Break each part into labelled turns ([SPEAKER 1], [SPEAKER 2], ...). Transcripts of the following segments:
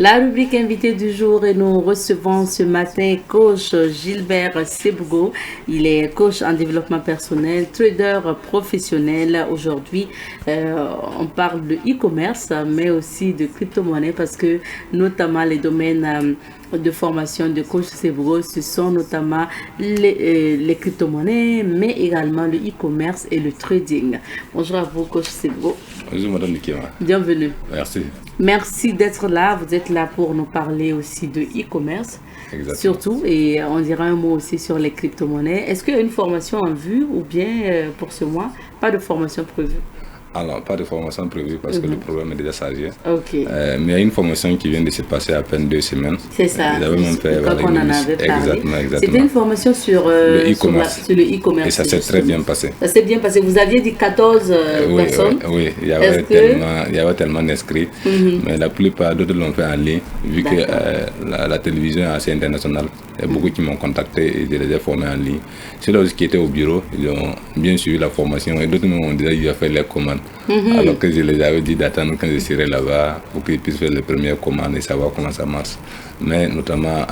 [SPEAKER 1] La rubrique invité du jour et nous recevons ce matin coach Gilbert Sebougo. Il est coach en développement personnel, trader professionnel. Aujourd'hui, on parle de e-commerce, mais aussi de crypto-monnaie parce que notamment les domaines de formation de coach Sebougo, ce sont notamment les crypto-monnaies, mais également le e-commerce et le trading. Bonjour à vous, coach Sebougo.
[SPEAKER 2] Bonjour, madame Nikema.
[SPEAKER 1] Bienvenue.
[SPEAKER 2] Merci.
[SPEAKER 1] Merci d'être là. Vous êtes là pour nous parler aussi de e-commerce, surtout, et on dira un mot aussi sur les crypto-monnaies. Est-ce qu'il y a une formation en vue ou bien pour ce mois, pas de formation prévue?
[SPEAKER 2] Alors, pas de formation prévue parce que le programme est déjà chargé.
[SPEAKER 1] Ok.
[SPEAKER 2] Mais il y a une formation qui vient de se passer à peine 2 semaines.
[SPEAKER 1] C'est ça.
[SPEAKER 2] Quand
[SPEAKER 1] on en avait parlé.
[SPEAKER 2] Exactement.
[SPEAKER 1] C'était une formation sur le
[SPEAKER 2] e-commerce.
[SPEAKER 1] Sur le e-commerce.
[SPEAKER 2] Et ça s'est très bien passé.
[SPEAKER 1] Ça s'est bien passé. Vous aviez dit 14 personnes.
[SPEAKER 2] Oui, il y avait tellement d'inscrits. Mais la plupart d'autres l'ont fait en ligne. Vu que la télévision est assez internationale, il y a beaucoup qui m'ont contacté et je les ai formés en ligne. Ceux-là qui étaient au bureau, ils ont bien suivi la formation et d'autres m'ont déjà fait les commandes. Alors que je les avais dit d'attendre quand je serai là-bas pour qu'ils puissent faire les premières commandes et savoir comment ça marche. Mais notamment,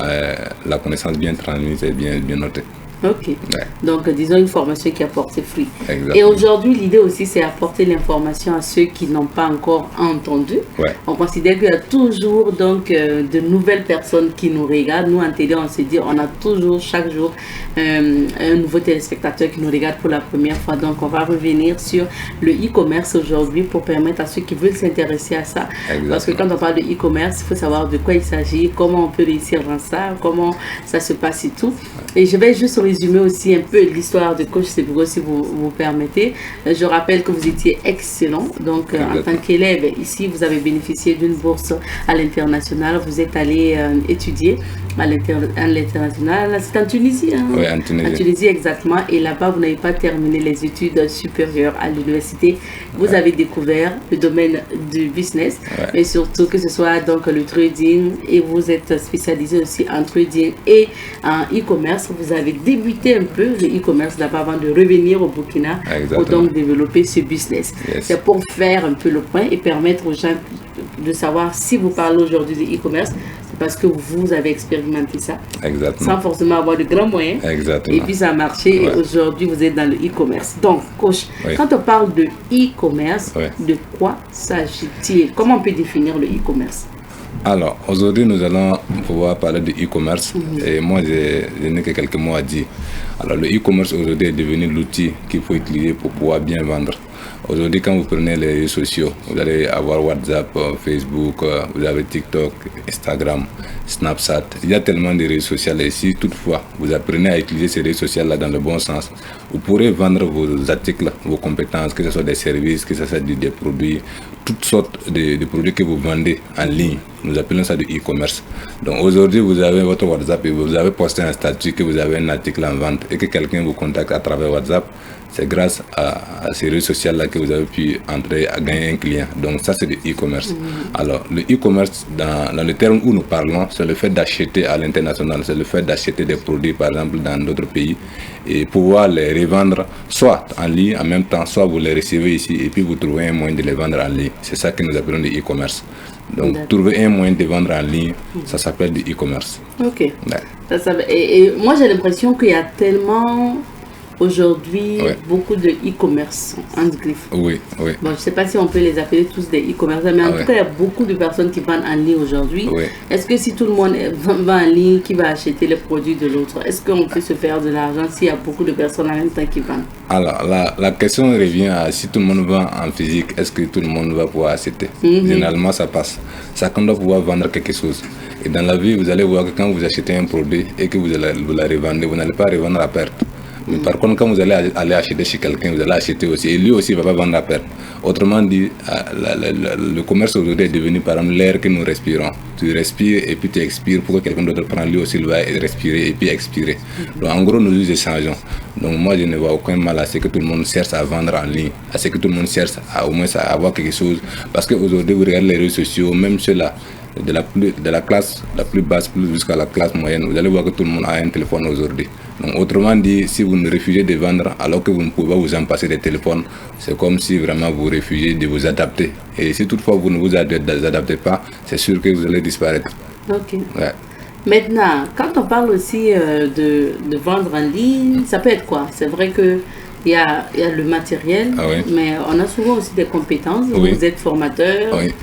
[SPEAKER 2] la connaissance bien transmise et bien notée.
[SPEAKER 1] Ok. Ouais. Donc, disons une formation qui a porté fruit.
[SPEAKER 2] Exactement.
[SPEAKER 1] Et aujourd'hui, l'idée aussi, c'est apporter l'information à ceux qui n'ont pas encore entendu.
[SPEAKER 2] Ouais.
[SPEAKER 1] On considère qu'il y a toujours donc, de nouvelles personnes qui nous regardent. Nous, en télé, on se dit, on a toujours, chaque jour, un nouveau téléspectateur qui nous regarde pour la première fois. Donc, on va revenir sur le e-commerce aujourd'hui pour permettre à ceux qui veulent s'intéresser à ça.
[SPEAKER 2] Exactement.
[SPEAKER 1] Parce que quand on parle de e-commerce, il faut savoir de quoi il s'agit, comment on peut réussir dans ça, comment ça se passe et tout. Et je vais juste résumer aussi un peu l'histoire de coach Sebougo si vous permettez. Je rappelle que vous étiez excellent. Donc, en tant qu'élève, ici, vous avez bénéficié d'une bourse à l'international. Vous êtes allé étudier à l'international. C'est en Tunisie, hein?
[SPEAKER 2] Oui, en Tunisie.
[SPEAKER 1] En Tunisie, exactement. Et là-bas, vous n'avez pas terminé les études supérieures à l'université. Vous avez découvert le domaine du business, mais surtout que ce soit donc le trading. Et vous êtes spécialisé aussi en trading et en e-commerce. Vous avez débuté un peu le e-commerce là-bas avant de revenir au Burkina pour donc développer ce business.
[SPEAKER 2] Yes.
[SPEAKER 1] C'est pour faire un peu le point et permettre aux gens de savoir si vous parlez aujourd'hui de e-commerce, c'est parce que vous avez expérimenté ça.
[SPEAKER 2] Exactement.
[SPEAKER 1] Sans forcément avoir de grands moyens.
[SPEAKER 2] Exactement.
[SPEAKER 1] Et puis ça a marché et aujourd'hui vous êtes dans le e-commerce. Donc, coach, quand on parle de e-commerce, de quoi s'agit-il? Comment on peut définir le e-commerce?
[SPEAKER 2] Alors, aujourd'hui, nous allons pouvoir parler de e-commerce. Et moi, je n'ai que quelques mots à dire. Alors, le e-commerce aujourd'hui est devenu l'outil qu'il faut utiliser pour pouvoir bien vendre. Aujourd'hui, quand vous prenez les réseaux sociaux, vous allez avoir WhatsApp, Facebook, vous avez TikTok, Instagram, Snapchat. Il y a tellement de réseaux sociaux. Et si toutefois, vous apprenez à utiliser ces réseaux sociaux-là dans le bon sens, vous pourrez vendre vos articles, vos compétences, que ce soit des services, que ce soit des produits, toutes sortes de produits que vous vendez en ligne. Nous appelons ça du e-commerce. Donc aujourd'hui, vous avez votre WhatsApp et vous avez posté un statut que vous avez un article en vente et que quelqu'un vous contacte à travers WhatsApp. C'est grâce à ces réseaux sociaux-là que vous avez pu entrer à gagner un client. Donc ça, c'est du e-commerce. Alors, le e-commerce, dans le terme où nous parlons, c'est le fait d'acheter à l'international. C'est le fait d'acheter des produits, par exemple, dans d'autres pays et pouvoir les revendre soit en ligne en même temps, soit vous les recevez ici et puis vous trouvez un moyen de les vendre en ligne. C'est ça que nous appelons du e-commerce. Donc, trouver un moyen de vendre en ligne, ça s'appelle du e-commerce.
[SPEAKER 1] Ok. Et moi, j'ai l'impression qu'il y a tellement... Aujourd'hui, beaucoup de e-commerce en griffe.
[SPEAKER 2] Oui.
[SPEAKER 1] Bon, je ne sais pas si on peut les appeler tous des e-commerce, mais en tout cas, il y a beaucoup de personnes qui vendent en ligne aujourd'hui. Est-ce que si tout le monde vend en ligne, qui va acheter les produits de l'autre? Est-ce qu'on peut se faire de l'argent s'il y a beaucoup de personnes en même temps qui vendent?
[SPEAKER 2] Alors, la question revient à si tout le monde vend en physique, est-ce que tout le monde va pouvoir acheter? Généralement, ça passe. Chacun doit pouvoir vendre quelque chose. Et dans la vie, vous allez voir que quand vous achetez un produit et que vous la revendez, vous n'allez pas revendre à perte. Mais par contre, quand vous allez aller acheter chez quelqu'un, vous allez acheter aussi. Et lui aussi ne va pas vendre à perte. Autrement dit, le commerce aujourd'hui est devenu par exemple l'air que nous respirons. Tu respires et puis tu expires pour que quelqu'un d'autre prenne. Lui aussi, il va respirer et puis expirer. Donc en gros, nous échangeons. Donc moi, je ne vois aucun mal à ce que tout le monde cherche à vendre en ligne. À ce que tout le monde cherche à au moins à avoir quelque chose. Parce qu'aujourd'hui, vous regardez les réseaux sociaux, même ceux-là de la classe la plus basse jusqu'à la classe moyenne. Vous allez voir que tout le monde a un téléphone aujourd'hui. Donc, autrement dit, si vous ne refusez de vendre alors que vous ne pouvez pas vous en passer des téléphones, c'est comme si vraiment vous refusez de vous adapter. Et si toutefois vous ne vous adaptez pas, c'est sûr que vous allez disparaître.
[SPEAKER 1] Ok.
[SPEAKER 2] Ouais.
[SPEAKER 1] Maintenant, quand on parle aussi de vendre en ligne, ça peut être quoi? C'est vrai que il y a le matériel, mais on a souvent aussi des compétences.
[SPEAKER 2] Oui.
[SPEAKER 1] Vous êtes formateur.
[SPEAKER 2] Oui.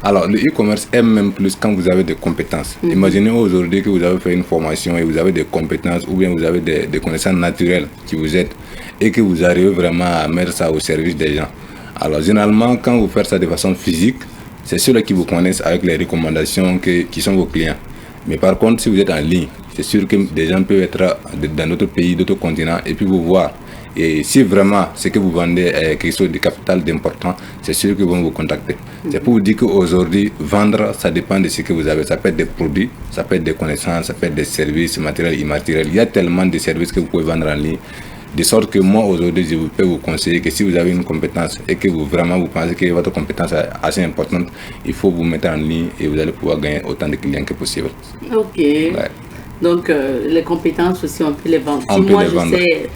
[SPEAKER 2] Alors, le e-commerce aime même plus quand vous avez des compétences. Imaginez aujourd'hui que vous avez fait une formation et vous avez des compétences ou bien vous avez des connaissances naturelles qui vous aident et que vous arrivez vraiment à mettre ça au service des gens. Alors, généralement, quand vous faites ça de façon physique, c'est ceux-là qui vous connaissent avec les recommandations qui sont vos clients. Mais par contre, si vous êtes en ligne, c'est sûr que des gens peuvent être dans d'autres pays, d'autres continents et puis vous voir. Et si vraiment ce que vous vendez est quelque chose de capital d'important, c'est sûr qu'ils vont vous contacter. C'est pour vous dire qu'aujourd'hui, vendre, ça dépend de ce que vous avez. Ça peut être des produits, ça peut être des connaissances, ça peut être des services matériels, immatériels. Il y a tellement de services que vous pouvez vendre en ligne. De sorte que moi, aujourd'hui, je peux vous conseiller que si vous avez une compétence et que vous pensez que votre compétence est assez importante, il faut vous mettre en ligne et vous allez pouvoir gagner autant de clients que possible.
[SPEAKER 1] Ok. Ouais. Donc, les compétences aussi, on peut les vendre.
[SPEAKER 2] Si moi, je sais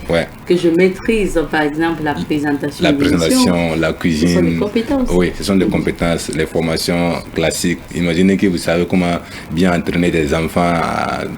[SPEAKER 1] que je maîtrise, par exemple, la présentation.
[SPEAKER 2] La présentation, la cuisine.
[SPEAKER 1] Ce sont des compétences.
[SPEAKER 2] Oui, ce sont des compétences. Les formations classiques. Imaginez que vous savez comment bien entraîner des enfants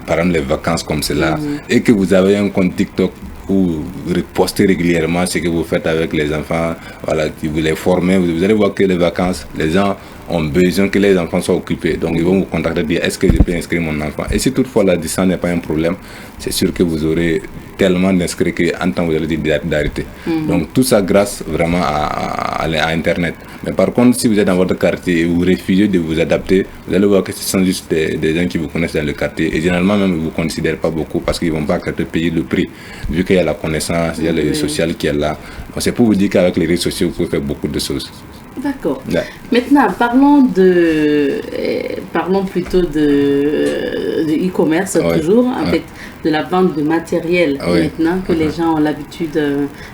[SPEAKER 2] pendant les vacances comme cela. Et que vous avez un compte TikTok où vous postez régulièrement ce que vous faites avec les enfants. Voilà, vous les formez. Vous allez voir que les vacances, les gens ont besoin que les enfants soient occupés. Donc, ils vont vous contacter et dire est-ce que je peux inscrire mon enfant? Et si toutefois la distance n'est pas un problème, c'est sûr que vous aurez tellement d'inscrits qu'en temps vous allez dire d'arrêter. Donc, tout ça grâce vraiment à Internet. Mais par contre, si vous êtes dans votre quartier et vous refusez de vous adapter, vous allez voir que ce sont juste des gens qui vous connaissent dans le quartier. Et généralement, même, ils ne vous considèrent pas beaucoup parce qu'ils ne vont pas accepter de payer le prix. Vu qu'il y a la connaissance, il y a le réseau social qui est là. Donc, c'est pour vous dire qu'avec les réseaux sociaux, vous pouvez faire beaucoup de choses.
[SPEAKER 1] D'accord. Ouais. Maintenant, parlons plutôt de e-commerce, toujours, en fait, de la vente de matériel, maintenant, que les gens ont l'habitude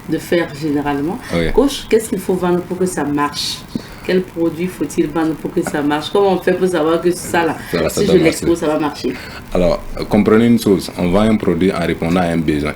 [SPEAKER 1] de faire généralement. Coach, qu'est-ce qu'il faut vendre pour que ça marche? Quel produit faut-il vendre pour que ça marche? Comment on fait pour savoir que ça, là, si je l'expose, ça va marcher?
[SPEAKER 2] Alors, comprenez une chose, on vend un produit en répondant à un besoin.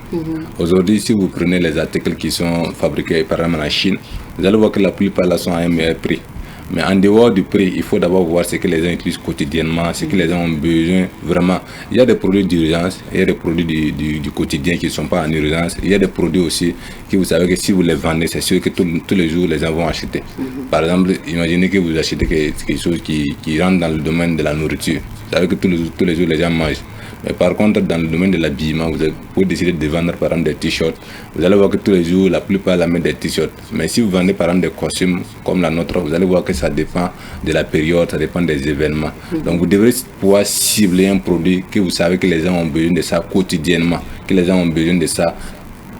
[SPEAKER 2] Aujourd'hui, si vous prenez les articles qui sont fabriqués par exemple en Chine, vous allez voir que la plupart là sont à un meilleur prix. Mais en dehors du prix, il faut d'abord voir ce que les gens utilisent quotidiennement, ce que les gens ont besoin vraiment. Il y a des produits d'urgence, il y a des produits du quotidien qui ne sont pas en urgence. Il y a des produits aussi que vous savez que si vous les vendez, c'est sûr que tous les jours les gens vont acheter. Par exemple, imaginez que vous achetez quelque chose qui rentre dans le domaine de la nourriture. Vous savez que tous les jours les gens mangent. Mais par contre, dans le domaine de l'habillement, vous pouvez décider de vendre par exemple des t-shirts. Vous allez voir que tous les jours, la plupart la mettent des t-shirts. Mais si vous vendez par exemple des costumes comme la nôtre, vous allez voir que ça dépend de la période, ça dépend des événements. Donc vous devrez pouvoir cibler un produit que vous savez que les gens ont besoin de ça quotidiennement, que les gens ont besoin de ça,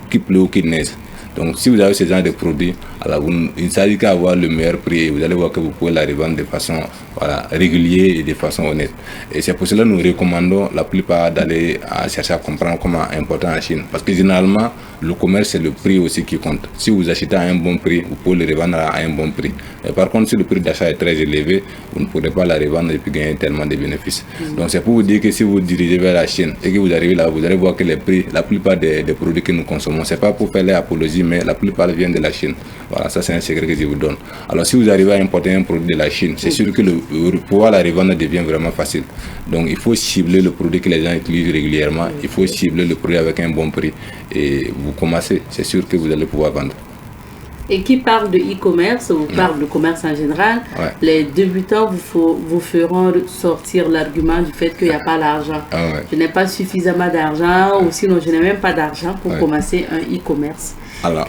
[SPEAKER 2] qu'il pleut ou qu'il neige. Donc si vous avez ce genre de produits, alors il ne s'agit qu'à avoir le meilleur prix et vous allez voir que vous pouvez la revendre de façon régulière et de façon honnête. Et c'est pour cela que nous recommandons la plupart d'aller chercher à comprendre comment importer en Chine. Parce que généralement, le commerce, c'est le prix aussi qui compte. Si vous achetez à un bon prix, vous pouvez le revendre à un bon prix. Mais par contre, si le prix d'achat est très élevé, vous ne pourrez pas la revendre et puis gagner tellement de bénéfices. Donc c'est pour vous dire que si vous dirigez vers la Chine et que vous arrivez là, vous allez voir que les prix, la plupart des produits que nous consommons, c'est pas pour faire l'apologie, mais la plupart viennent de la Chine. Voilà, ça c'est un secret que je vous donne. Alors si vous arrivez à importer un produit de la Chine, c'est sûr que pouvoir la revendre devient vraiment facile. Donc il faut cibler le produit que les gens utilisent régulièrement, il faut cibler le produit avec un bon prix et vous commencez, c'est sûr que vous allez pouvoir vendre.
[SPEAKER 1] Et qui parle de e-commerce ou parle de commerce en général, les débutants vous feront sortir l'argument du fait qu'il n'y a pas d'argent. Je n'ai pas suffisamment d'argent ou sinon je n'ai même pas d'argent pour commencer un e-commerce.
[SPEAKER 2] Alors,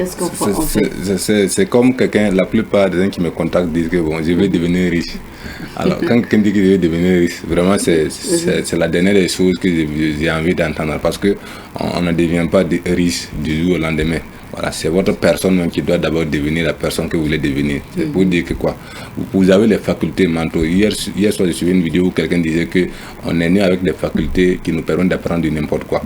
[SPEAKER 2] c'est comme quelqu'un, la plupart des gens qui me contactent disent que bon, je vais devenir riche. Alors, quand quelqu'un dit que je vais devenir riche, vraiment, c'est la dernière des choses que j'ai envie d'entendre parce qu'on ne devient pas riche du jour au lendemain. Voilà, c'est votre personne même qui doit d'abord devenir la personne que vous voulez devenir. C'est pour dire que quoi, vous avez les facultés mentaux. Hier soir, j'ai suivi une vidéo où quelqu'un disait qu'on est né avec des facultés qui nous permettent d'apprendre du n'importe quoi.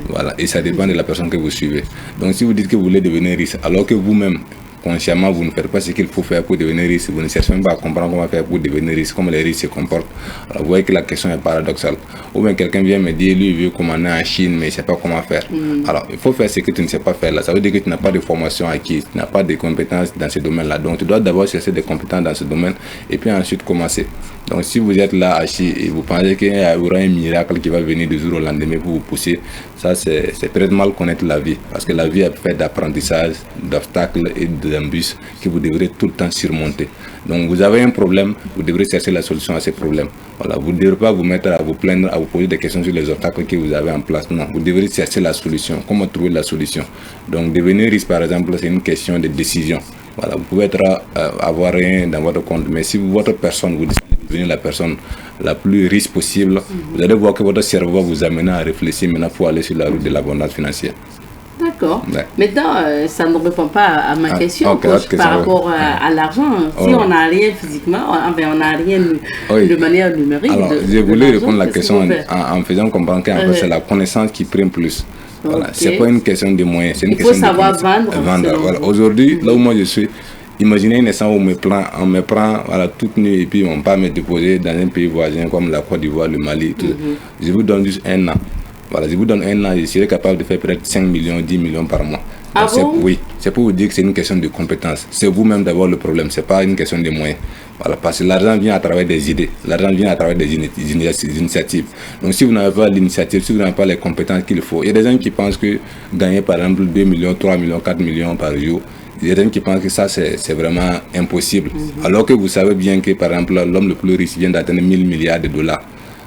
[SPEAKER 2] Voilà, et ça dépend de la personne que vous suivez. Donc si vous dites que vous voulez devenir riche, alors que vous-même, consciemment vous ne faites pas ce qu'il faut faire pour devenir riche, vous ne cherchez même pas à comprendre comment faire pour devenir riche, comment les riches se comportent. Alors vous voyez que la question est paradoxale. Ou bien quelqu'un vient me dire, lui il veut commander en Chine mais il ne sait pas comment faire. Alors il faut faire ce que tu ne sais pas faire là. Ça veut dire que tu n'as pas de formation acquise, tu n'as pas de compétences dans ce domaine-là. Donc tu dois d'abord chercher des compétences dans ce domaine et puis ensuite commencer. Donc si vous êtes là assis et vous pensez qu'il y aura un miracle qui va venir du jour au lendemain pour vous pousser, ça c'est peut-être mal connaître la vie. Parce que la vie est faite d'apprentissage, d'obstacles et d'embûches que vous devrez tout le temps surmonter. Donc vous avez un problème, vous devrez chercher la solution à ces problèmes. Voilà, vous ne devrez pas vous mettre à vous plaindre, à vous poser des questions sur les obstacles que vous avez en place. Non, vous devrez chercher la solution. Comment trouver la solution? Donc devenir riche par exemple, c'est une question de décision. Voilà, vous pouvez avoir rien dans votre compte, mais si votre personne, vous décidez de devenir la personne la plus riche possible, vous allez voir que votre cerveau va vous amener à réfléchir maintenant pour aller sur la route de l'abondance financière.
[SPEAKER 1] D'accord. Ouais. Maintenant, ça ne répond pas à ma question coach, par rapport à l'argent. Si on n'a rien physiquement, on n'a rien de manière numérique.
[SPEAKER 2] Alors, je voulais répondre à la question en faisant comprendre qu'en fait, c'est la connaissance qui prime plus. Voilà. Okay. C'est pas une question de moyens, c'est une question de connaissance. Il faut savoir vendre. Voilà. Aujourd'hui, là où moi je suis, imaginez une naissance où on me prend voilà, toute nuit et puis on part me déposer dans un pays voisin comme la Côte d'Ivoire, le Mali. Tout. Je vous donne juste un an. Voilà, je vous donne un an, je serai capable de faire peut-être 5 millions, 10 millions par mois.
[SPEAKER 1] Ah bon?
[SPEAKER 2] Oui, c'est pour vous dire que c'est une question de compétence. C'est vous-même d'avoir le problème, c'est pas une question de moyens. Voilà, parce que l'argent vient à travers des idées, l'argent vient à travers des initiatives. Donc si vous n'avez pas l'initiative, si vous n'avez pas les compétences qu'il faut, il y a des gens qui pensent que gagner par exemple 2 millions, 3 millions, 4 millions par jour, il y a des gens qui pensent que ça c'est vraiment impossible. Alors que vous savez bien que par exemple l'homme le plus riche vient d'atteindre 1000 milliards de dollars.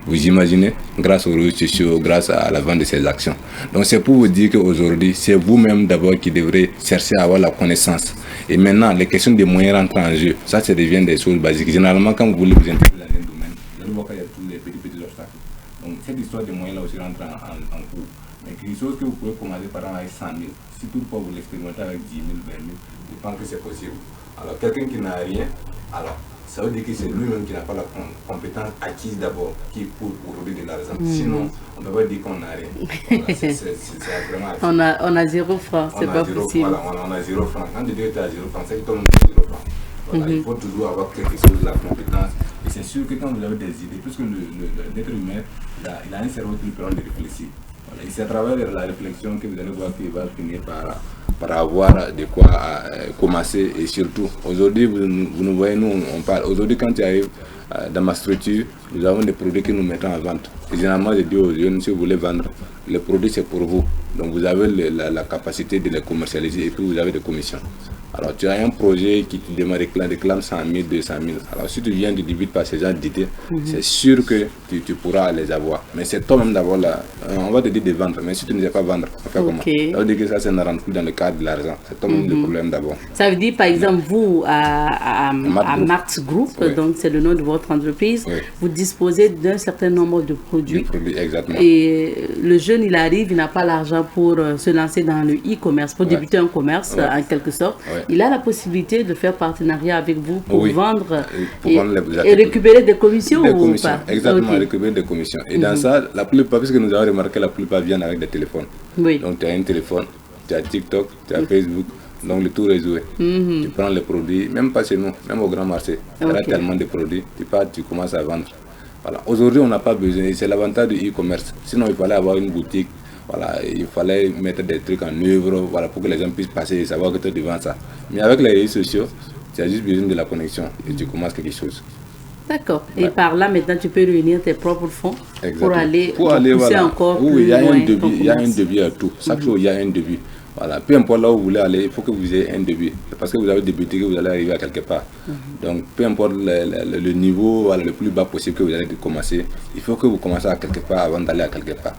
[SPEAKER 2] Vous imaginez, grâce aux réseaux sociaux, grâce à la vente de ses actions. Donc c'est pour vous dire qu'aujourd'hui, c'est vous-même d'abord qui devrez chercher à avoir la connaissance. Et maintenant, les questions des moyens rentrent en jeu. Ça devient des choses basiques. Généralement, quand vous voulez vous intégrer dans un domaine, vous allez voir qu'il y a tous les petits obstacles. Donc cette histoire des moyens là aussi rentre en cours. Mais quelque chose que vous pouvez commencer par exemple avec 100 000. Si toutefois vous l'expérimentez avec 10 000, 20 000, je pense que c'est possible. Alors quelqu'un qui n'a rien, alors ça veut dire que c'est lui-même qui n'a pas la compétence acquise d'abord qui pour aujourd'hui de l'argent. Sinon, on ne peut pas dire qu'on n'a rien. Voilà, c'est vraiment
[SPEAKER 1] on a 0 francs, c'est pas possible.
[SPEAKER 2] Voilà, on a 0 francs. Quand tu dis que tu as 0 francs, c'est que tout le monde a 0 francs. Voilà, il faut toujours avoir quelque chose de la compétence. Et c'est sûr que quand vous avez des idées, puisque l'être humain, il a un cerveau qui lui permet de réfléchir. Voilà, et c'est à travers la réflexion que vous allez voir qu'il va finir par avoir de quoi commencer. Et surtout, aujourd'hui, vous nous voyez, nous on parle. Aujourd'hui, quand tu arrives dans ma structure, nous avons des produits que nous mettons en vente. Et généralement, je dis aux jeunes, si vous voulez vendre, les produits c'est pour vous. Donc vous avez la capacité de les commercialiser et puis vous avez des commissions. Alors tu as un projet qui te réclame 100 000, 200 000. Alors si tu viens de débuter par ces gens d'idées, c'est sûr que tu pourras les avoir. Mais c'est toi-même d'avoir on va te dire de vendre, mais si tu ne sais pas vendre, on fait comment? Ça veut dire que ça ne rentre plus dans le cadre de l'argent. C'est toi-même le problème d'abord.
[SPEAKER 1] Ça veut dire par exemple vous à Marx Group, donc c'est le nom de votre entreprise, vous disposez d'un certain nombre de produits.
[SPEAKER 2] Exactement.
[SPEAKER 1] Et le jeune il arrive, il n'a pas l'argent pour se lancer dans le e-commerce, pour débuter un commerce en quelque sorte. Il a la possibilité de faire partenariat avec vous pour vendre et récupérer des commissions ou pas?
[SPEAKER 2] Exactement, récupérer des commissions. Et dans ça, la plupart, puisque nous avons remarqué, la plupart viennent avec des téléphones. Donc tu as un téléphone, tu as TikTok, tu as Facebook, donc le tout réseau. Tu prends les produits, même pas chez nous, même au grand marché. Il y a tellement de produits, tu pars, tu commences à vendre. Voilà. Aujourd'hui, on n'a pas besoin, c'est l'avantage du e-commerce. Sinon, il fallait avoir une boutique. Voilà, il fallait mettre des trucs en œuvre, voilà, pour que les gens puissent passer et savoir que tu es devant ça. Mais avec les réseaux sociaux, tu as juste besoin de la connexion et tu commences quelque chose.
[SPEAKER 1] D'accord. Et par là, maintenant, tu peux réunir tes propres fonds pour aller pousser
[SPEAKER 2] voilà.
[SPEAKER 1] encore
[SPEAKER 2] plus
[SPEAKER 1] loin.
[SPEAKER 2] Il y a un début à tout. Chaque jour, il y a un début. Voilà. Peu importe là où vous voulez aller, il faut que vous ayez un début. C'est parce que vous avez débuté que vous allez arriver à quelque part. Donc, peu importe le niveau voilà, le plus bas possible que vous allez commencer, il faut que vous commencez à quelque part avant d'aller à quelque part.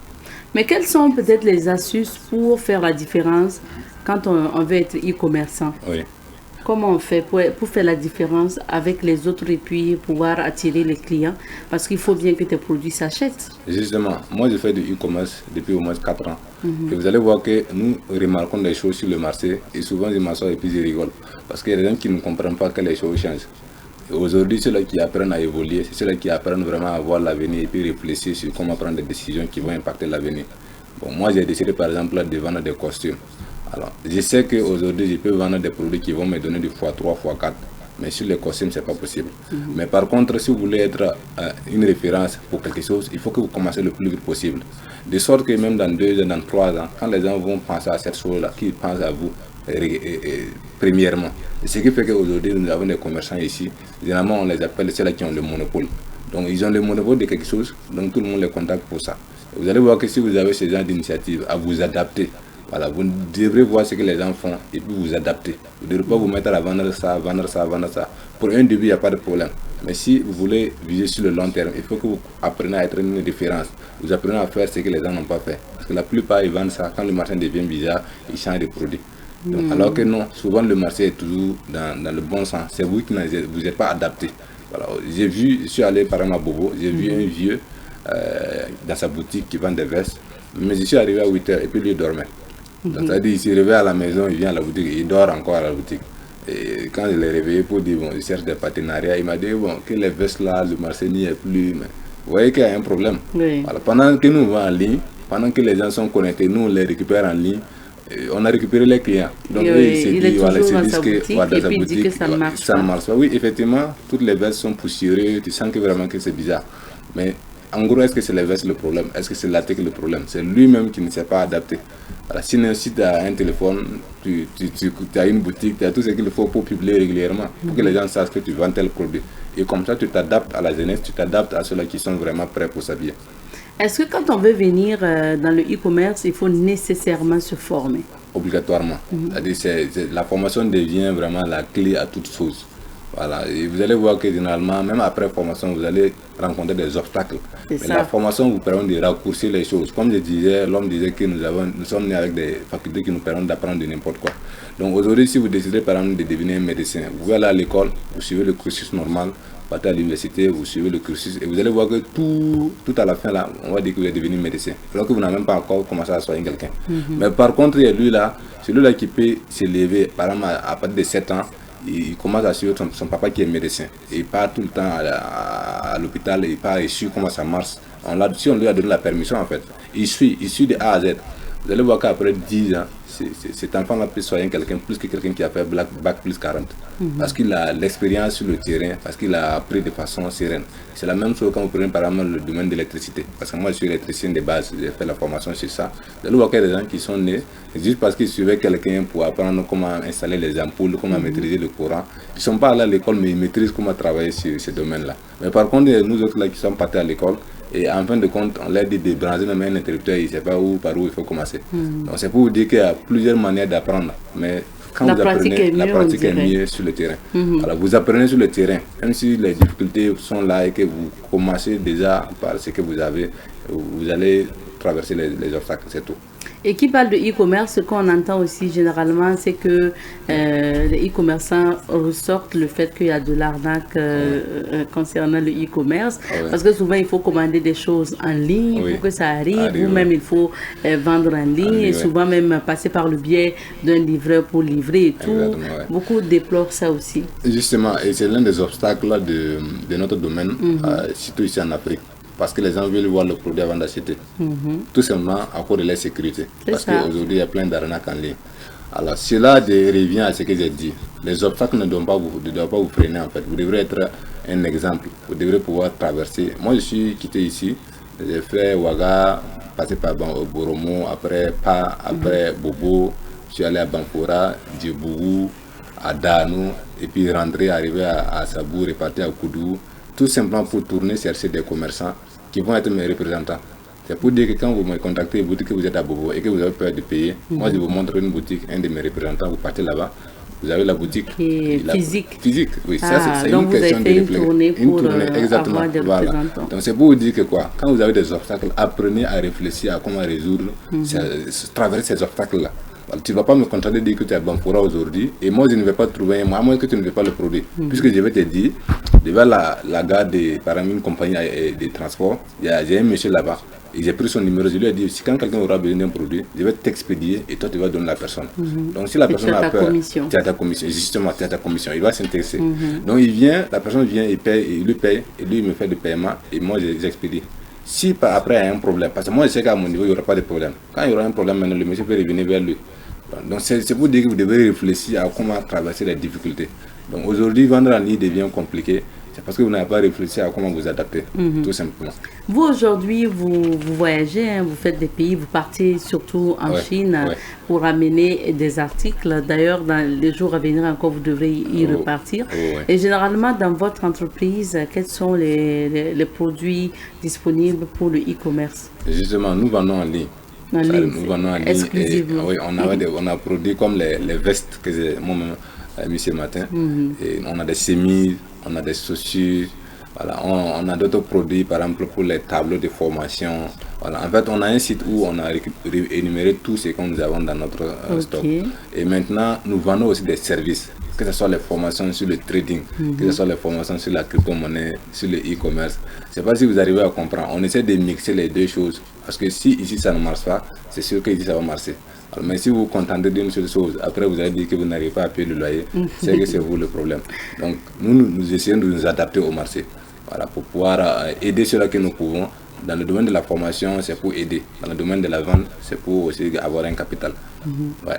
[SPEAKER 1] Mais quelles sont peut-être les astuces pour faire la différence quand on veut être e-commerçant? Comment on fait pour faire la différence avec les autres et puis pouvoir attirer les clients? Parce qu'il faut bien que tes produits s'achètent.
[SPEAKER 2] Justement, moi je fais du e-commerce depuis au moins 4 ans. Et vous allez voir que nous remarquons des choses sur le marché et souvent je m'assois et puis je rigole. Parce qu'il y a des gens qui ne comprennent pas que les choses changent. Aujourd'hui, ceux-là qui apprennent à évoluer, c'est ceux-là qui apprennent vraiment à voir l'avenir et puis réfléchir sur comment prendre des décisions qui vont impacter l'avenir. Bon, moi, j'ai décidé par exemple de vendre des costumes. Alors, je sais qu'aujourd'hui, je peux vendre des produits qui vont me donner du x3, x4. Mais sur les costumes, ce n'est pas possible. Mais par contre, si vous voulez être une référence pour quelque chose, il faut que vous commencez le plus vite possible. De sorte que même dans 2 ans, dans 3 ans, quand les gens vont penser à cette chose-là, qu'ils pensent à vous premièrement. Et ce qui fait qu'aujourd'hui, nous avons des commerçants ici. Généralement, on les appelle ceux-là qui ont le monopole. Donc, ils ont le monopole de quelque chose, donc tout le monde les contacte pour ça. Et vous allez voir que si vous avez ce genre d'initiative à vous adapter, voilà, vous devrez voir ce que les gens font et puis vous adapter. Vous ne devrez pas vous mettre à vendre ça, vendre ça, vendre ça. Pour un début, il n'y a pas de problème. Mais si vous voulez viser sur le long terme, il faut que vous appreniez à être une référence. Vous apprenez à faire ce que les gens n'ont pas fait. Parce que la plupart, ils vendent ça. Quand le marché devient bizarre, ils changent de produit. Donc, alors que non, souvent le marché est toujours dans le bon sens. C'est vous qui vous n'êtes pas adapté. Voilà. Je suis allé par exemple à Bobo, j'ai vu un vieux dans sa boutique qui vend des vestes. Mais je suis arrivé à 8h et puis lui dormait. Donc, c'est-à-dire il s'est réveillé à la maison, il vient à la boutique, il dort encore à la boutique. Et quand je l'ai réveillé pour dire, bon, je cherche des partenariats, il m'a dit, bon, que les vestes là, le marché n'y est plus. Mais vous voyez qu'il y a un problème.
[SPEAKER 1] Oui.
[SPEAKER 2] Voilà, pendant que nous vendons en ligne, pendant que les gens sont connectés, nous on les récupère en ligne, on a récupéré les clients. Donc
[SPEAKER 1] il est
[SPEAKER 2] voilà,
[SPEAKER 1] toujours
[SPEAKER 2] ils
[SPEAKER 1] dans
[SPEAKER 2] se
[SPEAKER 1] sa
[SPEAKER 2] disent
[SPEAKER 1] boutique
[SPEAKER 2] que
[SPEAKER 1] et puis il dit que ça ne marche pas.
[SPEAKER 2] Oui, effectivement, toutes les vestes sont poussiéreuses, tu sens que vraiment que c'est bizarre. Mais en gros, est-ce que c'est les vestes le problème? Est-ce que c'est l'article le problème? C'est lui-même qui ne s'est pas adapté. Voilà, sinon, si tu as un téléphone, tu as une boutique, tu as tout ce qu'il faut pour publier régulièrement, pour que les gens sachent que tu vends tel produit. Et comme ça, tu t'adaptes à la jeunesse, tu t'adaptes à ceux-là qui sont vraiment prêts pour s'habiller.
[SPEAKER 1] Est-ce que quand on veut venir dans le e-commerce, il faut nécessairement se former?
[SPEAKER 2] Obligatoirement. La formation devient vraiment la clé à toute chose. Voilà. Et vous allez voir que généralement, même après formation, vous allez rencontrer des obstacles. Mais la formation vous permet de raccourcir les choses. Comme je disais, l'homme disait que nous sommes nés avec des facultés qui nous permettent d'apprendre de n'importe quoi. Donc aujourd'hui, si vous décidez par exemple de devenir un médecin, vous pouvez aller à l'école, vous suivez le cursus normal, partez à l'université, vous suivez le cursus et vous allez voir que tout à la fin là, on va dire que vous êtes devenu médecin. Alors que vous n'avez même pas encore commencé à soigner quelqu'un. Mais par contre, il y a lui là, celui-là qui peut s'élever, par exemple à partir de 7 ans, il commence à suivre son papa qui est médecin. Et il part tout le temps à l'hôpital, il part et suit comment ça marche. Si on lui a donné la permission en fait, il suit de A à Z. Vous allez voir qu'après 10 ans, cet enfant-là peut soigner quelqu'un plus que quelqu'un qui a fait bac plus 40. Parce qu'il a l'expérience sur le terrain, parce qu'il a appris de façon sereine. C'est la même chose quand vous prenez par exemple le domaine de l'électricité. Parce que moi je suis électricien de base, j'ai fait la formation sur ça. Vous allez voir qu'il y a des gens qui sont nés juste parce qu'ils suivaient quelqu'un pour apprendre comment installer les ampoules, comment maîtriser le courant. Ils ne sont pas allés à l'école mais ils maîtrisent comment travailler sur ce domaine-là. Mais par contre, nous autres là qui sommes partis à l'école, et en fin de compte, on l'a dit de brancher même un interrupteur, il ne sait pas par où il faut commencer. Donc c'est pour vous dire qu'il y a plusieurs manières d'apprendre, mais quand vous apprenez, la pratique est mieux sur le terrain. Alors vous apprenez sur le terrain, même si les difficultés sont là et que vous commencez déjà par ce que vous avez, vous allez traverser les obstacles, c'est tout.
[SPEAKER 1] Et qui parle de e-commerce, ce qu'on entend aussi généralement, c'est que les e-commerçants ressortent le fait qu'il y a de l'arnaque concernant le e-commerce. Parce que souvent, il faut commander des choses en ligne pour que ça arrive. Ou même, il faut vendre en ligne. Et souvent, même passer par le biais d'un livreur pour livrer et tout. Beaucoup déplorent ça aussi.
[SPEAKER 2] Justement, et c'est l'un des obstacles de notre domaine, surtout ici en Afrique. Parce que les gens veulent voir le produit avant d'acheter. Tout simplement à cause de la sécurité. Parce qu'aujourd'hui, il y a plein d'arnaques en ligne. Alors, cela revient à ce que j'ai dit. Les obstacles ne doivent pas vous freiner en fait. Vous devrez être un exemple. Vous devrez pouvoir traverser. Moi, je suis quitté ici. J'ai fait Ouaga, passé par Boromo, après Bobo. Je suis allé à Banfora, Djebougou, à Danou, et puis rentrer, arriver à Sabou, repartir à Koudou. Tout simplement pour tourner, chercher des commerçants qui vont être mes représentants. C'est pour dire que quand vous me contactez, vous dites que vous êtes à Bobo et que vous avez peur de payer, moi je vous montre une boutique, un de mes représentants, vous partez là-bas, vous avez la boutique.
[SPEAKER 1] Physique.
[SPEAKER 2] Physique, oui. Ça, c'est
[SPEAKER 1] donc
[SPEAKER 2] une question de réflexion.
[SPEAKER 1] Une tournée exactement. Avoir des représentants.
[SPEAKER 2] Donc c'est pour vous dire que quoi, quand vous avez des obstacles, apprenez à réfléchir à comment résoudre, traverser ces obstacles-là. Alors, tu ne vas pas me contenter de dire que tu es à Banfora aujourd'hui et moi je ne vais pas trouver un mois, à moins que tu ne veux pas le produit. Puisque je vais te dire, devant la gare par une compagnie de transport, j'ai un monsieur là-bas. J'ai pris son numéro, je lui ai dit, si quand quelqu'un aura besoin d'un produit, je vais t'expédier et toi tu vas donner la personne. Donc si la personne a peur, tu as ta commission. Justement, tu as ta commission, il va s'intéresser. Donc la personne vient, il paye, il lui paye, et lui il me fait le paiement et moi j'expédie. Si après il y a un problème, parce que moi je sais qu'à mon niveau il n'y aura pas de problème. Quand il y aura un problème, maintenant le monsieur peut revenir vers lui. Donc c'est pour dire que vous devez réfléchir à comment traverser les difficultés. Donc aujourd'hui, vendre en ligne devient compliqué. C'est parce que vous n'avez pas réfléchi à comment vous adapter, tout simplement.
[SPEAKER 1] Vous, aujourd'hui, vous voyagez, hein, vous faites des pays, vous partez surtout en Chine pour amener des articles. D'ailleurs, dans les jours à venir encore, vous devrez y repartir. Et généralement, dans votre entreprise, quels sont les produits disponibles pour le e-commerce?
[SPEAKER 2] Justement, nous vendons en ligne. Nous vendons en ligne.
[SPEAKER 1] Exclusivement.
[SPEAKER 2] Et, on a produit comme les vestes que j'ai moi-même mis ce matin. Et on a des chemises, on a des chaussures, voilà, on a d'autres produits, par exemple pour les tableaux de formation. Voilà. En fait, on a un site où on a énuméré tout ce que nous avons dans notre stock. Et maintenant, nous vendons aussi des services, que ce soit les formations sur le trading, que ce soit les formations sur la crypto-monnaie, sur le e-commerce. Je ne sais pas si vous arrivez à comprendre. On essaie de mixer les deux choses. Parce que si ici ça ne marche pas, c'est sûr qu'ici ça va marcher. Alors, mais si vous vous contentez d'une seule chose, après vous allez dire que vous n'arrivez pas à payer le loyer, c'est que c'est vous le problème. Donc nous essayons de nous adapter au marché. Voilà, pour pouvoir aider ceux-là que nous pouvons. Dans le domaine de la formation, c'est pour aider. Dans le domaine de la vente, c'est pour aussi avoir un capital. Ouais.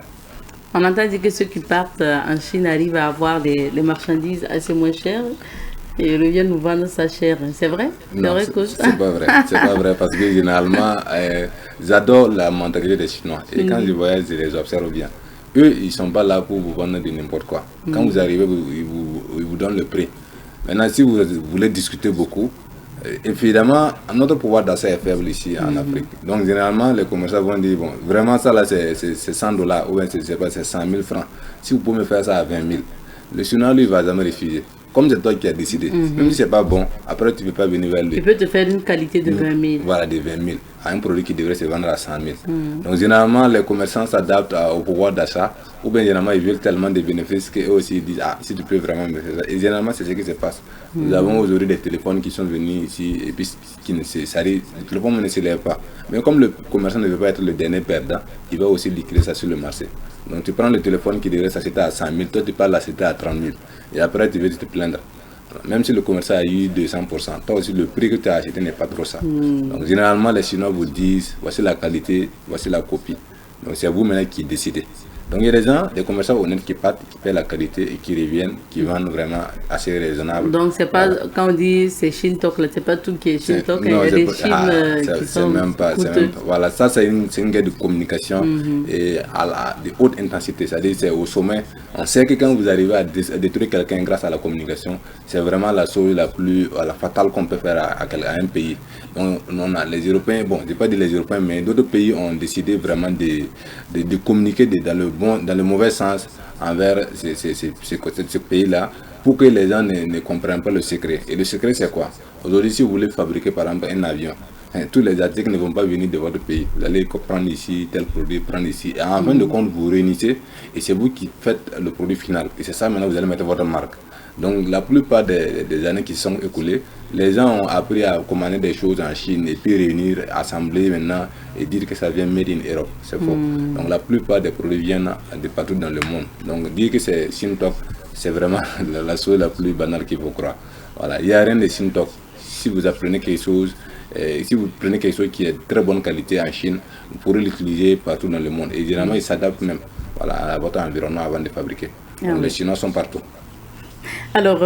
[SPEAKER 1] On entend dire que ceux qui partent en Chine arrivent à avoir les marchandises assez moins chères et ils reviennent nous vendre ça cher. C'est vrai?
[SPEAKER 2] Non, c'est pas vrai. C'est pas vrai parce que généralement, j'adore la mentalité des Chinois. Et quand je voyage, je les observe bien. Eux, ils ne sont pas là pour vous vendre de n'importe quoi. Quand vous arrivez, ils vous donnent le prix. Maintenant, si vous voulez discuter beaucoup, évidemment, notre pouvoir d'achat est faible ici en Afrique. Donc, généralement, les commerçants vont dire, bon, vraiment, ça là, c'est 100 dollars ou bien c'est 100 000 francs. Si vous pouvez me faire ça à 20 000, le Chinois, lui, ne va jamais refuser. Comme c'est toi qui as décidé. Même si ce n'est pas bon, après, tu ne peux pas venir vers lui.
[SPEAKER 1] Il peut te faire une qualité de 20 000.
[SPEAKER 2] Voilà, de 20 000. À un produit qui devrait se vendre à 100 000. Donc, généralement, les commerçants s'adaptent au pouvoir d'achat. Ou bien, généralement, ils veulent tellement de bénéfices qu'eux aussi ils disent, ah, si tu peux vraiment me faire ça. Et généralement, c'est ce qui se passe. Nous avons aujourd'hui des téléphones qui sont venus ici et puis qui ne le téléphone ne se lève pas. Mais comme le commerçant ne veut pas être le dernier perdant, il va aussi liquider ça sur le marché. Donc, tu prends le téléphone qui devrait s'acheter à 100 000, toi, tu parles l'acheter à 30 000. Et après, tu veux te plaindre. Même si le commerçant a eu 200%, toi aussi, le prix que tu as acheté n'est pas trop ça. Donc, généralement, les Chinois vous disent, voici la qualité, voici la copie. Donc, c'est vous maintenant qui décidez. Donc, il y a des gens, des commerçants honnêtes qui partent, qui paient la qualité et qui reviennent, qui vendent vraiment assez raisonnable.
[SPEAKER 1] Donc, c'est pas, quand on dit c'est Shintok, c'est pas tout qui est Shintok, il y a des Chines qui sont
[SPEAKER 2] voilà, ça c'est une guerre de communication et de haute intensité, c'est-à-dire c'est au sommet. On sait que quand vous arrivez à détruire quelqu'un grâce à la communication, c'est vraiment la chose la plus fatale qu'on peut faire à un pays. Donc, on a les Européens, bon, je ne vais pas dire les Européens, mais d'autres pays ont décidé vraiment de communiquer dans le mauvais sens envers ce pays-là pour que les gens ne comprennent pas le secret. Et le secret, c'est quoi? Aujourd'hui, si vous voulez fabriquer par exemple un avion, tous les articles ne vont pas venir de votre pays. Vous allez prendre ici, tel produit, prendre ici. Et en fin de compte, vous réunissez et c'est vous qui faites le produit final. Et c'est ça maintenant, vous allez mettre votre marque. Donc la plupart des années qui sont écoulées, les gens ont appris à commander des choses en Chine et puis réunir, assembler maintenant et dire que ça vient made in Europe. C'est faux. Donc la plupart des produits viennent de partout dans le monde. Donc dire que c'est Shintok, c'est vraiment la chose la plus banale qu'il faut croire. Voilà, il n'y a rien de Shintok. Si vous apprenez quelque chose, si vous prenez quelque chose qui est de très bonne qualité en Chine, vous pourrez l'utiliser partout dans le monde. Et généralement, ils s'adaptent même à votre environnement avant de fabriquer. Donc, les Chinois sont partout.
[SPEAKER 1] Alors,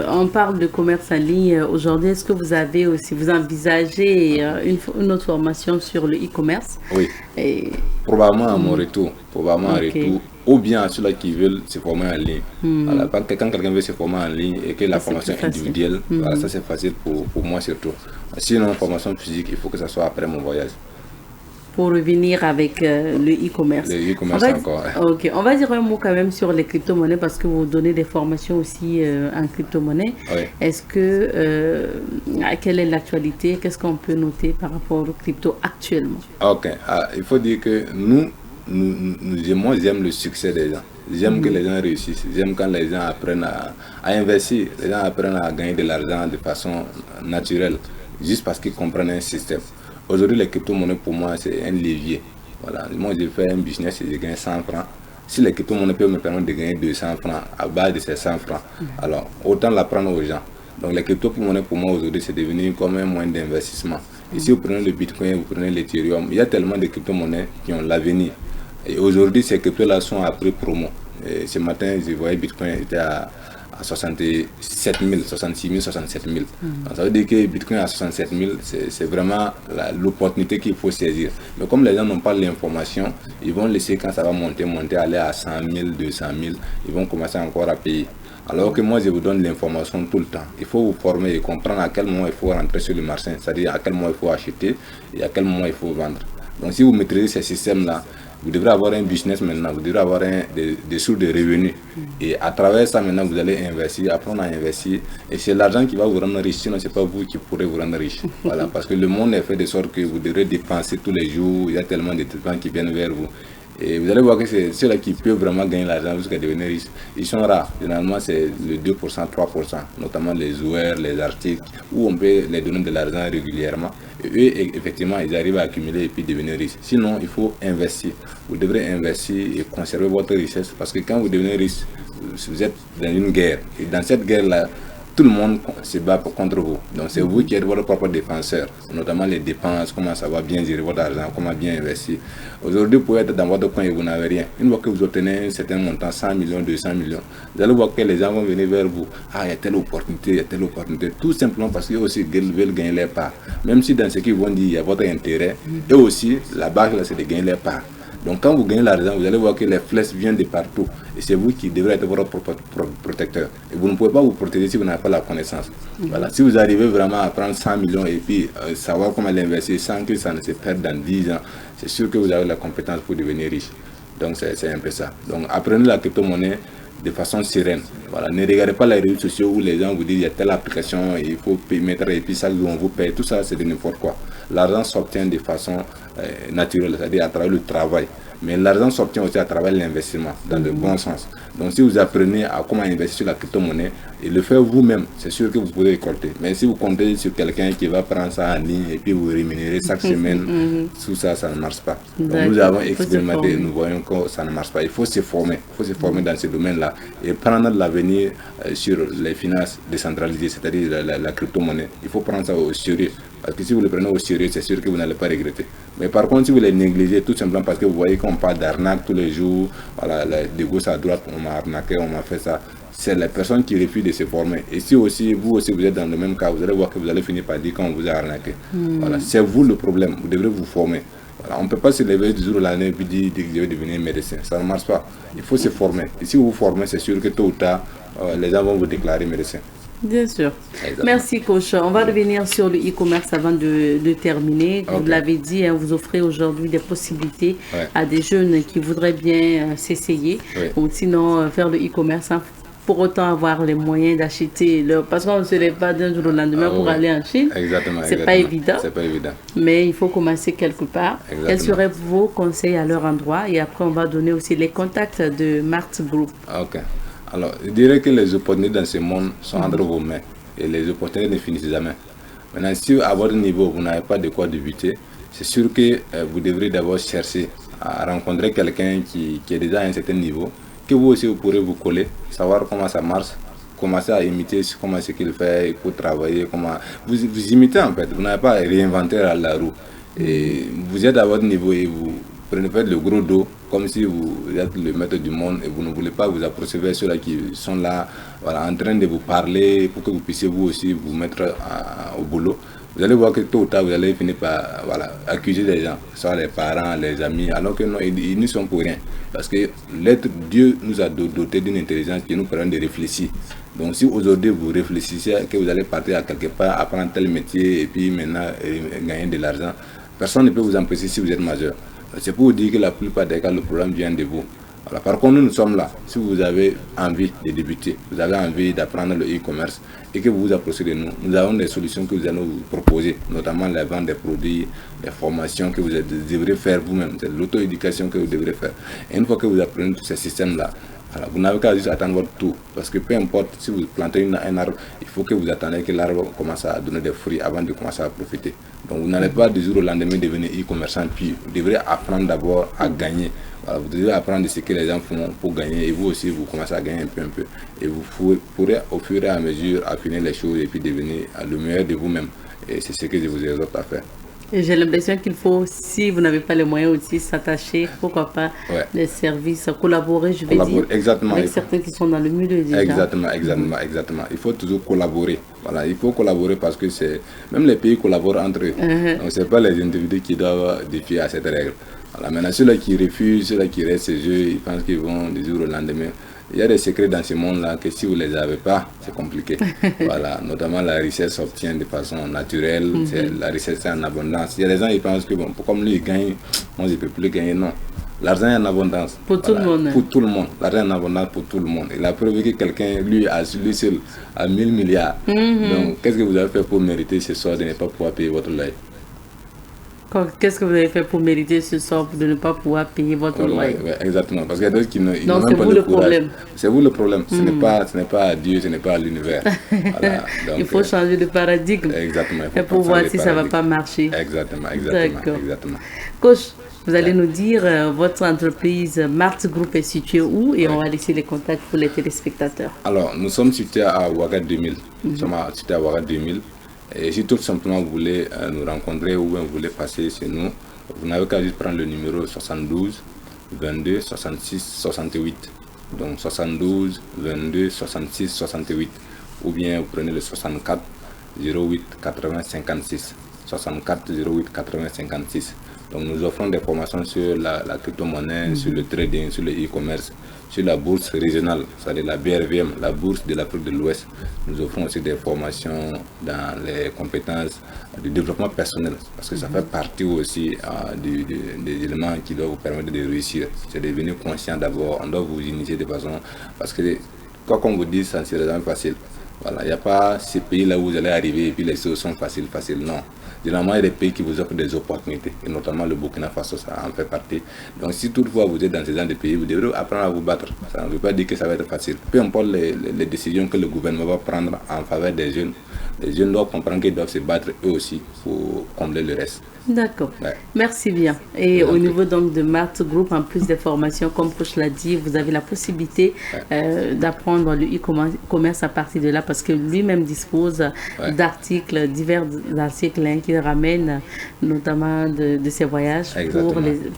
[SPEAKER 1] on parle de commerce en ligne aujourd'hui. Est-ce que vous avez aussi, vous envisagez une autre formation sur le e-commerce?
[SPEAKER 2] Oui. Probablement à mon retour. Probablement à retour. Ou bien à ceux-là qui veulent se former en ligne. Voilà, quand quelqu'un veut se former en ligne et que la formation individuelle, voilà, ça c'est facile pour moi surtout. Sinon, formation physique, il faut que ça soit après mon voyage.
[SPEAKER 1] Pour revenir avec le e-commerce.
[SPEAKER 2] Le e-commerce encore.
[SPEAKER 1] Ok, on va dire un mot quand même sur les crypto-monnaies parce que vous donnez des formations aussi en crypto-monnaie.
[SPEAKER 2] Oui.
[SPEAKER 1] Est-ce que, quelle est l'actualité? Qu'est-ce qu'on peut noter par rapport aux crypto actuellement?
[SPEAKER 2] Ok, il faut dire que moi j'aime le succès des gens. J'aime que les gens réussissent. J'aime quand les gens apprennent à investir. Les gens apprennent à gagner de l'argent de façon naturelle, juste parce qu'ils comprennent un système. Aujourd'hui, les crypto-monnaies, pour moi, c'est un levier. Voilà. Moi, j'ai fait un business et j'ai gagné 100 francs. Si les crypto-monnaies peuvent me permettre de gagner 200 francs à base de ces 100 francs, alors autant l'apprendre aux gens. Donc, les crypto-monnaies, pour moi, aujourd'hui, c'est devenu comme un moyen d'investissement. Et si vous prenez le Bitcoin, vous prenez l'Ethereum, il y a tellement de crypto-monnaies qui ont l'avenir. Et aujourd'hui, ces cryptos-là sont à prix promo. Et ce matin, je voyais Bitcoin était à 67 000, 66 000, 67 000. Donc, ça veut dire que Bitcoin à 67 000, c'est vraiment l'opportunité qu'il faut saisir. Mais comme les gens n'ont pas l'information, ils vont laisser quand ça va monter, aller à 100 000, 200 000, ils vont commencer encore à payer. Alors que moi, je vous donne l'information tout le temps. Il faut vous former et comprendre à quel moment il faut rentrer sur le marché, c'est-à-dire à quel moment il faut acheter et à quel moment il faut vendre. Donc, si vous maîtrisez ces systèmes-là, vous devrez avoir un business maintenant, vous devrez avoir des sources de revenus. Et à travers ça, maintenant, vous allez investir, apprendre à investir. Et c'est l'argent qui va vous rendre riche, sinon ce n'est pas vous qui pourrez vous rendre riche. Voilà, parce que le monde est fait de sorte que vous devrez dépenser tous les jours. Il y a tellement de gens qui viennent vers vous. Et vous allez voir que c'est ceux-là qui peuvent vraiment gagner l'argent jusqu'à devenir riches. Ils sont rares. Généralement, c'est le 2%, 3%, notamment les joueurs, les artistes, où on peut les donner de l'argent régulièrement. Et eux, effectivement, ils arrivent à accumuler et puis devenir riches. Sinon, il faut investir. Vous devrez investir et conserver votre richesse parce que quand vous devenez riche, vous êtes dans une guerre. Et dans cette guerre-là, tout le monde se bat contre vous. Donc c'est vous qui êtes votre propre défenseur, notamment les dépenses, comment ça va bien gérer votre argent, comment bien investir. Aujourd'hui, vous pouvez être dans votre coin et vous n'avez rien. Une fois que vous obtenez un certain montant, 100 millions, 200 millions, vous allez voir que les gens vont venir vers vous. Ah, il y a telle opportunité, il y a telle opportunité. Tout simplement parce qu'ils aussi veulent gagner les parts. Même si dans ce qu'ils vont dire, il y a votre intérêt, et aussi, la base, c'est de gagner les parts. Donc quand vous gagnez l'argent, vous allez voir que les flèches viennent de partout. Et c'est vous qui devrez être votre propre protecteur. Et vous ne pouvez pas vous protéger si vous n'avez pas la connaissance. Voilà. Si vous arrivez vraiment à prendre 100 millions et puis savoir comment l'investir sans que ça ne se perde dans 10 ans, c'est sûr que vous avez la compétence pour devenir riche. Donc c'est un peu ça. Donc apprenez la crypto-monnaie de façon sereine. Voilà. Ne regardez pas les réseaux sociaux où les gens vous disent il y a telle application, il faut mettre et puis ça on vous paye. Tout ça c'est de n'importe quoi. L'argent s'obtient de façon naturelle, c'est-à-dire à travers le travail. Mais l'argent s'obtient aussi à travers l'investissement, dans le bon sens. Donc si vous apprenez à comment investir sur la crypto-monnaie et le faire vous-même, c'est sûr que vous pourrez récolter. Mais si vous comptez sur quelqu'un qui va prendre ça en ligne et puis vous rémunérer chaque semaine, tout ça, ça ne marche pas. Donc nous avons expérimenté et nous voyons que ça ne marche pas. Il faut se former. Il faut se former dans ce domaine-là et prendre l'avenir sur les finances décentralisées, c'est-à-dire la crypto-monnaie. Il faut prendre ça au sérieux. Parce que si vous le prenez au sérieux, c'est sûr que vous n'allez pas regretter. Mais par contre, si vous les négligez tout simplement parce que vous voyez qu'on parle d'arnaque tous les jours, voilà, de gauche à droite, on m'a arnaqué, on m'a fait ça, c'est les personnes qui refusent de se former. Et si aussi, vous aussi, vous êtes dans le même cas, vous allez voir que vous allez finir par dire qu'on vous a arnaqué. Voilà, c'est vous le problème, vous devrez vous former. Voilà, on ne peut pas se lever du jour au lendemain et puis dire que je vais devenir médecin. Ça ne marche pas. Il faut se former. Et si vous vous formez, c'est sûr que tôt ou tard, les gens vont vous déclarer médecin.
[SPEAKER 1] Bien sûr. Exactement. Merci, coach. On va revenir sur le e-commerce avant de terminer. Comme vous l'avez dit, vous offrez aujourd'hui des possibilités à des jeunes qui voudraient bien s'essayer ou sinon faire le e-commerce pour autant avoir les moyens d'acheter parce qu'on ne se lève pas d'un jour au lendemain pour aller en Chine.
[SPEAKER 2] Exactement.
[SPEAKER 1] C'est pas évident.
[SPEAKER 2] C'est pas évident.
[SPEAKER 1] Mais il faut commencer quelque part.
[SPEAKER 2] Exactement.
[SPEAKER 1] Quels seraient vos conseils à leur endroit? Et après, on va donner aussi les contacts de Mart Group.
[SPEAKER 2] Ok. Alors, je dirais que les opportunités dans ce monde sont entre vos mains et les opportunités ne finissent jamais. Maintenant, si à votre niveau, vous n'avez pas de quoi débuter, c'est sûr que vous devrez d'abord chercher à rencontrer quelqu'un qui est déjà à un certain niveau, que vous aussi vous pourrez vous coller, savoir comment ça marche, commencer à imiter comment ce qu'il fait, il faut travailler, comment vous imitez en fait, vous n'avez pas à réinventer la roue. Et vous êtes à votre niveau et vous prenez le gros dos comme si vous êtes le maître du monde et vous ne voulez pas vous approcher vers ceux-là qui sont là, voilà, en train de vous parler pour que vous puissiez vous aussi vous mettre au boulot. Vous allez voir que tôt ou tard, vous allez finir par accuser les gens, soit les parents, les amis, alors que non, ils ne sont pour rien. Parce que l'être Dieu nous a doté d'une intelligence qui nous permet de réfléchir. Donc si aujourd'hui vous réfléchissez que vous allez partir à quelque part, apprendre tel métier et puis maintenant gagner de l'argent, personne ne peut vous empêcher si vous êtes majeur. C'est pour vous dire que la plupart des cas, le problème vient de vous. Voilà. Par contre, nous sommes là. Si vous avez envie de débuter, vous avez envie d'apprendre le e-commerce et que vous vous approchez de nous, nous avons des solutions que nous allons vous proposer, notamment la vente des produits, les formations que vous devrez faire vous-même, c'est l'auto-éducation que vous devrez faire. Et une fois que vous apprenez tous ces systèmes-là, voilà, vous n'avez qu'à juste attendre votre tour. Parce que peu importe, si vous plantez un arbre, il faut que vous attendez que l'arbre commence à donner des fruits avant de commencer à profiter. Donc vous n'allez pas du jour au lendemain devenir e-commerçant, puis vous devrez apprendre d'abord à gagner. Voilà, vous devez apprendre de ce que les gens font pour gagner et vous aussi vous commencez à gagner un peu. Et vous pourrez au fur et à mesure affiner les choses et puis devenir le meilleur de vous-même. Et c'est ce que je vous exhorte à faire.
[SPEAKER 1] Et j'ai l'impression qu'il faut, si vous n'avez pas les moyens aussi, s'attacher, pourquoi pas, les services, collaborer, je vais dire,
[SPEAKER 2] exactement,
[SPEAKER 1] avec certains qui sont dans le milieu déjà.
[SPEAKER 2] Exactement. Il faut toujours collaborer. Voilà, il faut collaborer parce que même les pays collaborent entre eux. Donc, ce n'est pas les individus qui doivent défier à cette règle. Voilà, maintenant, ceux-là qui refusent, ceux-là qui restent chez eux, ils pensent qu'ils vont du jour au lendemain. Il y a des secrets dans ce monde-là que si vous ne les avez pas, c'est compliqué. Voilà, notamment la richesse s'obtient de façon naturelle, la richesse est en abondance. Il y a des gens qui pensent que bon, comme lui il gagne, moi je ne peux plus gagner. Non, l'argent est en abondance.
[SPEAKER 1] Pour tout le monde.
[SPEAKER 2] Pour tout le monde. L'argent est en abondance pour tout le monde. Il a prouvé que quelqu'un, lui seul, a 1000 milliards. Donc, qu'est-ce que vous avez fait pour mériter ce soir de ne pas pouvoir payer votre loyer?
[SPEAKER 1] Qu'est-ce que vous avez fait pour mériter ce sort de ne pas pouvoir payer votre loyer?
[SPEAKER 2] Exactement, parce qu'il y a d'autres qui n'ont
[SPEAKER 1] même pas le problème.
[SPEAKER 2] C'est vous le problème. Ce n'est pas à Dieu, ce n'est pas à l'univers. Voilà. Donc,
[SPEAKER 1] il faut changer de paradigme.
[SPEAKER 2] Exactement.
[SPEAKER 1] Et pour voir si ça ne va pas marcher.
[SPEAKER 2] Exactement.
[SPEAKER 1] Coach, vous allez nous dire, votre entreprise Mart Group est située où et on va laisser les contacts pour les téléspectateurs.
[SPEAKER 2] Alors, nous sommes situés à Ouaga 2000. Nous sommes situés à Ouaga 2000. Et si tout simplement vous voulez nous rencontrer ou vous voulez passer chez nous, vous n'avez qu'à juste prendre le numéro 72 22 66 68. Donc 72 22 66 68. Ou bien vous prenez le 64 08 80 56. 64 08 80 56. Donc nous offrons des formations sur la crypto-monnaie, sur le trading, sur le e-commerce, sur la bourse régionale, c'est-à-dire la BRVM, la bourse de l'Afrique de l'Ouest. Nous offrons aussi des formations dans les compétences de développement personnel, parce que ça fait partie aussi des éléments qui doivent vous permettre de réussir. C'est devenir conscient d'abord, on doit vous initier de façon, parce que quoi qu'on vous dise, ça ne sera jamais facile. Voilà, il n'y a pas ces pays-là où vous allez arriver et puis les choses sont faciles, non. Généralement, il y a des pays qui vous offrent des opportunités, et notamment le Burkina Faso, ça en fait partie. Donc, si toutefois vous êtes dans ces genre de pays, vous devrez apprendre à vous battre. Ça ne veut pas dire que ça va être facile. Peu importe les décisions que le gouvernement va prendre en faveur des jeunes, les jeunes doivent comprendre qu'ils doivent se battre eux aussi pour combler le reste.
[SPEAKER 1] D'accord. Merci bien. Et au niveau donc de Mart Group, en plus des formations, comme Coach l'a dit, vous avez la possibilité d'apprendre le e-commerce à partir de là, parce que lui-même dispose d'articles, divers articles qu'il ramène, notamment de ses voyages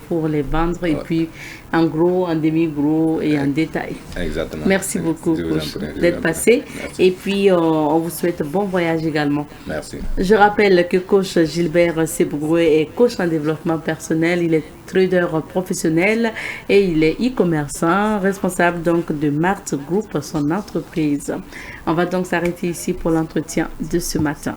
[SPEAKER 1] pour les vendre, et puis en gros, en demi-gros et en détail.
[SPEAKER 2] Exactement.
[SPEAKER 1] Merci beaucoup d'être passé. Et puis, on vous souhaite bon voyage également.
[SPEAKER 2] Merci.
[SPEAKER 1] Je rappelle que Coach Gilbert Sebougo est coach en développement personnel. Il est trader professionnel et il est e-commerçant, responsable donc de Mart Group, son entreprise. On va donc s'arrêter ici pour l'entretien de ce matin.